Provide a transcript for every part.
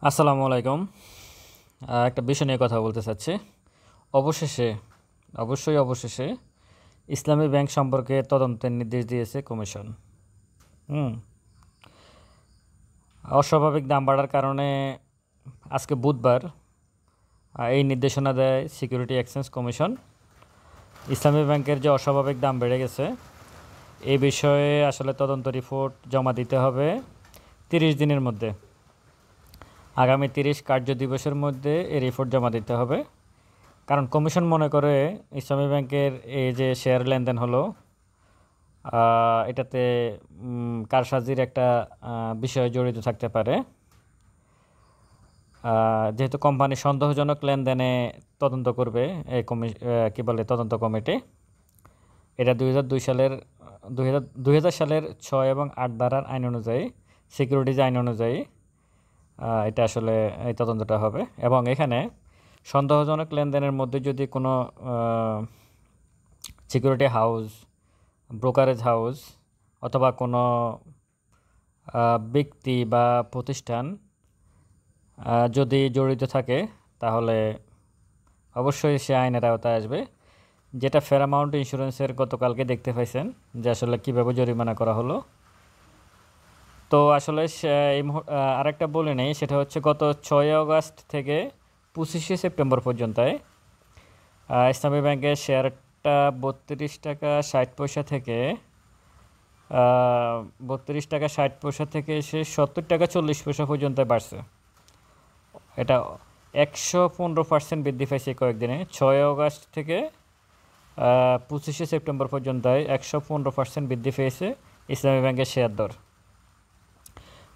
আসসালামু আলাইকুম। একটা বিষয় নিয়ে কথা বলতে চাচ্ছি। অবশেষে অবশেষে ইসলামী ব্যাংক সম্পর্কে তদন্তের নির্দেশ দিয়েছে কমিশন। হুম অস্বাভাবিক দাম বাড়ার কারণে আজকে বুধবার এই নির্দেশনা দেয় সিকিউরিটি এক্সচেঞ্জ কমিশন। ইসলামী ব্যাংকের যে অস্বাভাবিক দাম বেড়ে গেছে এই বিষয়ে আসলে তদন্ত রিপোর্ট জমা দিতে হবে 30 দিনের মধ্যে। আগামী 30 কার্য দিবসের মধ্যে এই রিপোর্ট জমা দিতে হবে। কারণ কমিশন মনে করে ইসলামী ব্যাংকের এই যে শেয়ার লেনদেন হলো এটাতে কারসাজির একটা বিষয় জড়িত থাকতে পারে। যেহেতু কোম্পানি সন্দেহজনক লেনদেনে তদন্ত করবে এই তদন্ত কমিটি। এটা 2000 সালের 6 এবং 8 ধারার আইন অনুযায়ী, সিকিউরিটিজ আইন অনুযায়ী এটা আসলে এই তদন্তটা হবে। এবং এখানে সন্দেহজনক লেনদেনের মধ্যে যদি কোনো সিকিউরিটি হাউস, ব্রোকারেজ হাউস অথবা কোনো ব্যক্তি বা প্রতিষ্ঠান যদি জড়িত থাকে তাহলে অবশ্যই সে আইনের আওতায় আসবে। যেটা ফেয়ারমাউন্ট ইন্স্যুরেন্সের গতকালকে দেখতে পাইছেন যে আসলে কীভাবে জরিমানা করা হলো। তো আসলে আরেকটা বলে নেই, সেটা হচ্ছে গত 6 আগস্ট থেকে 25 সেপ্টেম্বর পর্যন্ত ইসলামী ব্যাংকের শেয়ারটা 32 টাকা 60 পয়সা থেকে 32 টাকা 60 পয়সা থেকে এসে 70 টাকা 40 পয়সা পর্যন্ত বাড়ছে। এটা 115% বৃদ্ধি পাইছে কয়েকদিনে। 6 আগস্ট থেকে 25 সেপ্টেম্বর পর্যন্ত 115% বৃদ্ধি পেয়েছে ইসলামী ব্যাংকের শেয়ার দর।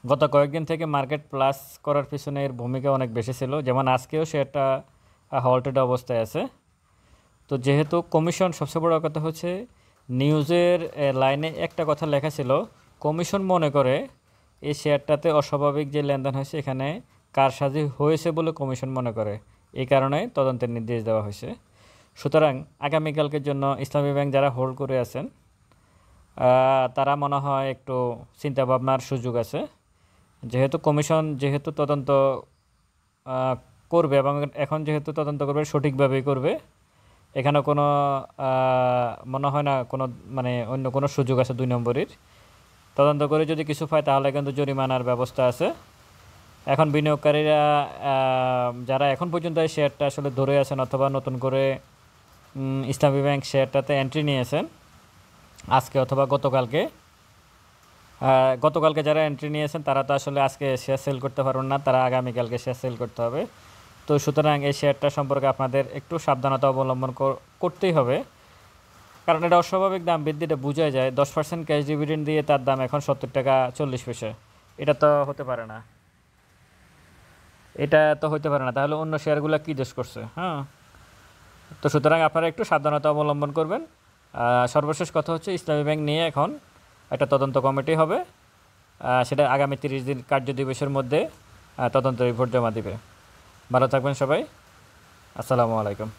গত কয়েকদিন থেকে মার্কেট প্লাস করার পিছনে এর ভূমিকা অনেক বেশি ছিল। যেমন আজকেও শেয়ারটা হল্টেড অবস্থায় আছে। তো যেহেতু কমিশন, সবচেয়ে বড় কথা হচ্ছে নিউজের লাইনে একটা কথা লেখা ছিল, কমিশন মনে করে এই শেয়ারটাতে অস্বাভাবিক যে লেনদেন হয়েছে এখানে কারসাজি হয়েছে বলে কমিশন মনে করে। এই কারণে তদন্তের নির্দেশ দেওয়া হয়েছে। সুতরাং আগামীকালকের জন্য ইসলামী ব্যাংক যারা হোল্ড করে আছেন তারা মনে হয় একটু চিন্তাভাবনার সুযোগ আছে। যেহেতু কমিশন তদন্ত করবে এবং এখন যেহেতু তদন্ত করবে সঠিকভাবেই করবে, এখানে কোনো মনে হয় না কোনো অন্য কোনো সুযোগ আছে 2 নম্বরের। তদন্ত করে যদি কিছু পায় তাহলে কিন্তু জরিমানার ব্যবস্থা আছে। এখন বিনিয়োগকারীরা যারা এখন পর্যন্ত এই শেয়ারটা আসলে ধরে আছেন অথবা নতুন করে ইসলামী ব্যাংক শেয়ারটাতে এন্ট্রি নিয়েছেন আজকে অথবা গতকালকে যারা এন্ট্রি নিয়েছেন তারা তো আসলে আজকে শেয়ার সেল করতে পারবেন না, তারা আগামীকালকে শেয়ার সেল করতে হবে। তো সুতরাং এই শেয়ারটা সম্পর্কে আপনাদের একটু সাবধানতা অবলম্বন করতেই হবে। কারণ এটা অস্বাভাবিক দাম বৃদ্ধিটা বোঝাই যায়। 10% ক্যাশ ডিভিডেন্ড দিয়ে তার দাম এখন 70 টাকা 40 পয়সা। এটা তো হতে পারে না, তাহলে অন্য শেয়ারগুলো কী দোষ করছে? তো সুতরাং আপনারা একটু সাবধানতা অবলম্বন করবেন। সর্বশেষ কথা হচ্ছে ইসলামী ব্যাংক নিয়ে এখন একটা তদন্ত কমিটি হবে, সেটা আগামী 30 দিন কার্য দিবসের মধ্যে তদন্ত রিপোর্ট জমা দিবে। ভালো থাকবেন সবাই। আসসালামু আলাইকুম।